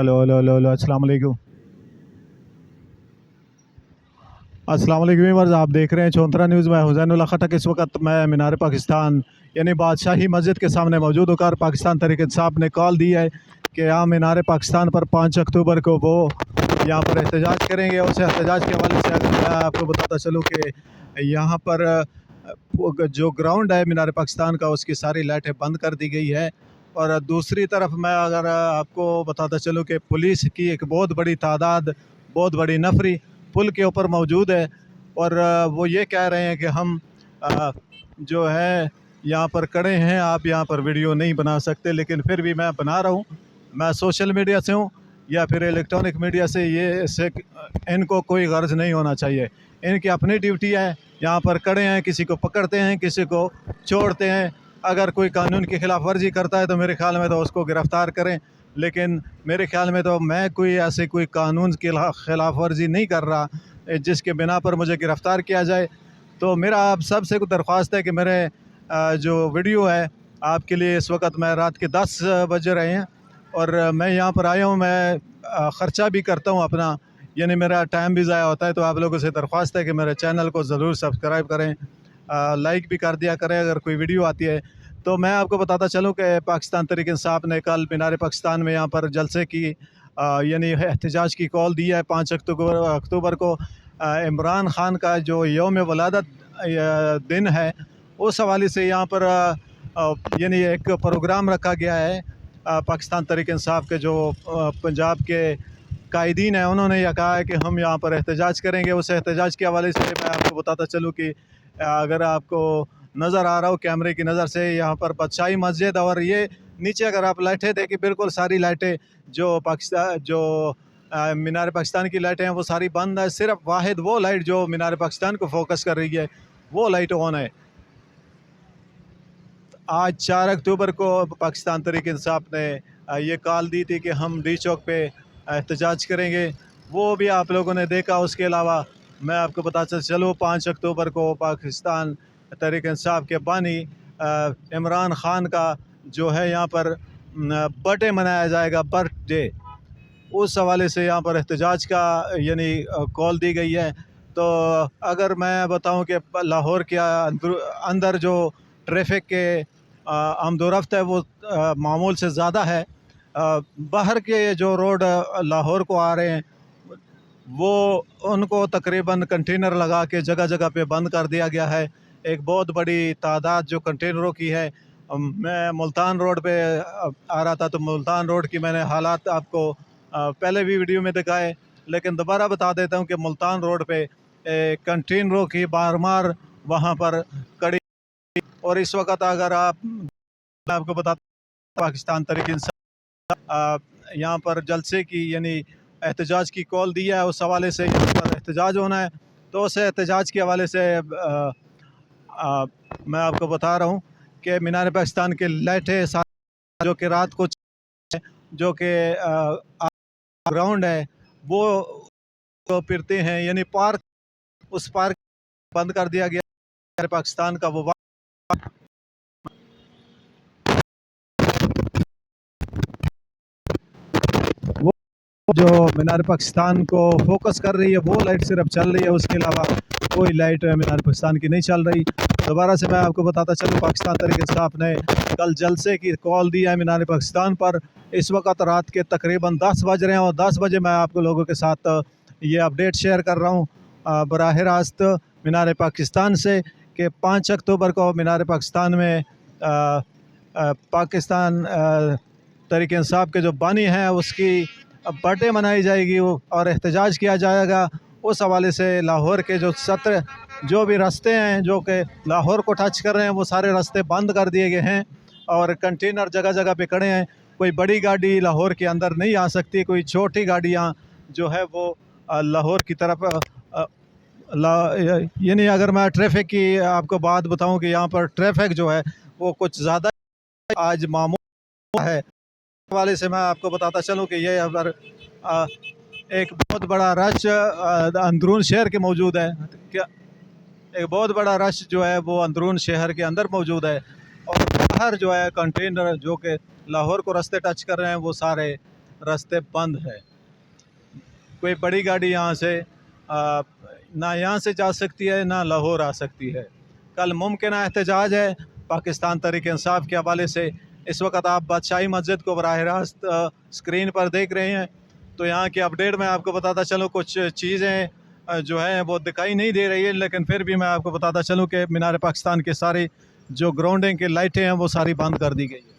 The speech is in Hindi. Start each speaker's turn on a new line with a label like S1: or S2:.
S1: हेलो हेलो हेलो हेलो, अस्सलाम वालेकुम। अस्सलाम वालेकुम व्यूअर्स, आप देख रहे हैं चौंतरा न्यूज़ में हुसैनुल्लाह खटक। इस वक्त मैं मीनार पाकिस्तान यानी बादशाही मस्जिद के सामने मौजूद होकर पाकिस्तान तहरीक इंसाफ ने कॉल दी है कि यहाँ मीनार पाकिस्तान पर 5 अक्टूबर को वो यहाँ पर एहतजाज करेंगे। उस एहतजाज के हवाले से अगर मैं आपको बताता चलूँ कि यहाँ पर जो ग्राउंड है मीनार पाकिस्तान का, उसकी सारी लाइटें बंद कर दी गई है। और दूसरी तरफ मैं अगर आपको बताता चलूँ कि पुलिस की एक बहुत बड़ी तादाद, बहुत बड़ी नफरी पुल के ऊपर मौजूद है। और वो ये कह रहे हैं कि हम जो है यहाँ पर खड़े हैं, आप यहाँ पर वीडियो नहीं बना सकते, लेकिन फिर भी मैं बना रहा हूँ। मैं सोशल मीडिया से हूँ या फिर इलेक्ट्रॉनिक मीडिया से, ये इससे इनको कोई गर्ज नहीं होना चाहिए। इनकी अपनी ड्यूटी है, यहाँ पर खड़े हैं, किसी को पकड़ते हैं, किसी को छोड़ते हैं। अगर कोई कानून की खिलाफ वर्जी करता है तो मेरे ख्याल में तो उसको गिरफ़्तार करें, लेकिन मेरे ख्याल में तो मैं कोई ऐसे कोई कानून की खिलाफ वर्जी नहीं कर रहा जिसके बिना पर मुझे गिरफ़्तार किया जाए। तो मेरा आप सबसे दरख्वास्त है कि मेरे जो वीडियो है आपके लिए, इस वक्त मैं रात के 10 बज रहे हैं और मैं यहाँ पर आया हूँ। मैं ख़र्चा भी करता हूँ अपना, यानी मेरा टाइम भी ज़ाया होता है। तो आप लोगों से दरख्वास्त है कि मेरे चैनल को ज़रूर सब्सक्राइब करें, लाइक भी कर दिया करें अगर कोई वीडियो आती है। तो मैं आपको बताता चलूँ कि पाकिस्तान तहरीक इंसाफ ने कल मीनार पाकिस्तान में यहाँ पर जलसे की यानी एहतजाज की कॉल दी है। 5 अक्टूबर को इमरान ख़ान का जो यौम वलादत दिन है, उस हवाले से यहाँ पर यानी एक प्रोग्राम रखा गया है। पाकिस्तान तहरीक इंसाफ के जो पंजाब के कायदीन हैं, उन्होंने यह कहा है कि हम यहाँ पर एहतजाज करेंगे। उस एहतजाज के हवाले से मैं आपको बताता चलूँ कि अगर आपको नज़र आ रहा हो कैमरे की नज़र से, यहाँ पर बादशाही मस्जिद और ये नीचे अगर आप लाइटें देखें, बिल्कुल सारी लाइटें जो पाकिस्तान जो मीनार पाकिस्तान की लाइटें हैं वो सारी बंद है। सिर्फ वाहिद वो लाइट जो मीनार पाकिस्तान को फोकस कर रही है, वो लाइट ऑन है। आज 4 अक्टूबर को पाकिस्तान तहरीक इंसाफ ने ये कॉल दी थी कि हम डी चौक पे एहतजाज करेंगे, वो भी आप लोगों ने देखा। उसके अलावा मैं आपको बताता चलूँ 5 अक्टूबर को पाकिस्तान तहरीक इंसाफ के बानी इमरान ख़ान का जो है यहाँ पर बर्थडे मनाया जाएगा, बर्थडे। उस हवाले से यहाँ पर एहतजाज का यानी कॉल दी गई है। तो अगर मैं बताऊं कि लाहौर के अंदर जो ट्रैफिक के आमदोरफ्त है वो मामूल से ज़्यादा है। बाहर के जो रोड लाहौर को आ रहे हैं वो उनको तकरीबन कंटेनर लगा के जगह जगह पे बंद कर दिया गया है। एक बहुत बड़ी तादाद जो कंटेनरों की है। मैं मुल्तान रोड पे आ रहा था, तो मुल्तान रोड की मैंने हालात आपको पहले भी वीडियो में दिखाए, लेकिन दोबारा बता देता हूँ कि मुल्तान रोड पे कंटेनरों की बारमार वहाँ पर कड़ी। और इस वक्त अगर मैं आपको बताता, पाकिस्तान तहरीक इंसाफ यहाँ पर जलसे की यानी एहतजाज की कॉल दी है। उस हवाले से यहाँ पर एहतजाज होना है, तो उस एहतजाज के हवाले से मैं आपको बता रहा हूँ कि मीनार पाकिस्तान के लाइटें जो कि रात को जो कि ग्राउंड है वो तो फिरते हैं, यानी पार्क, उस पार्क बंद कर दिया गया पाकिस्तान का। वो जो मीनार पाकिस्तान को फोकस कर रही है वो लाइट सिर्फ चल रही है, उसके अलावा कोई लाइट मीनार पाकिस्तान की नहीं चल रही। दोबारा से मैं आपको बताता चलूँ, पाकिस्तान तहरीक इंसाफ ने कल जलसे की कॉल दी है मीनार पाकिस्तान पर। इस वक्त रात के तकरीबन 10 बज रहे हैं और 10 बजे मैं आपको लोगों के साथ ये अपडेट शेयर कर रहा हूँ बराह रास्त मीनार पाकिस्तान से कि 5 अक्टूबर को मीनार पाकिस्तान में पाकिस्तान तहरीक इंसाफ के जो बानी हैं उसकी बर्थडे मनाई जाएगी और एहतजाज किया जाएगा। उस हवाले से लाहौर के जो सत्र जो भी रास्ते हैं जो कि लाहौर को टच कर रहे हैं, वो सारे रास्ते बंद कर दिए गए हैं और कंटेनर जगह जगह पे खड़े हैं। कोई बड़ी गाड़ी लाहौर के अंदर नहीं आ सकती, कोई छोटी गाड़ियाँ जो है वो लाहौर की तरफ यानी अगर मैं ट्रैफिक की आपको बात बताऊं कि यहाँ पर ट्रैफिक जो है वो कुछ ज़्यादा आज मामूल है। हवाले से मैं आपको बताता चलूँ कि ये अगर एक बहुत बड़ा रश अंदरून शहर के मौजूद है, क्या एक बहुत बड़ा रश जो है वो अंदरून शहर के अंदर मौजूद है। और बाहर जो है कंटेनर जो कि लाहौर को रास्ते टच कर रहे हैं वो सारे रास्ते बंद है। कोई बड़ी गाड़ी यहाँ से ना यहाँ से जा सकती है ना लाहौर आ सकती है। कल मुमकिन एहतजाज है पाकिस्तान तहरीक इंसाफ के हवाले से। इस वक्त आप बादशाही मस्जिद को बराह रास्त स्क्रीन पर देख रहे हैं। तो यहाँ की अपडेट मैं आपको बताता चलूँ, कुछ चीज़ें जो हैं वो दिखाई नहीं दे रही है, लेकिन फिर भी मैं आपको बताता चलूँ कि मीनार पाकिस्तान के सारे जो ग्राउंडिंग की लाइटें हैं वो सारी बंद कर दी गई है।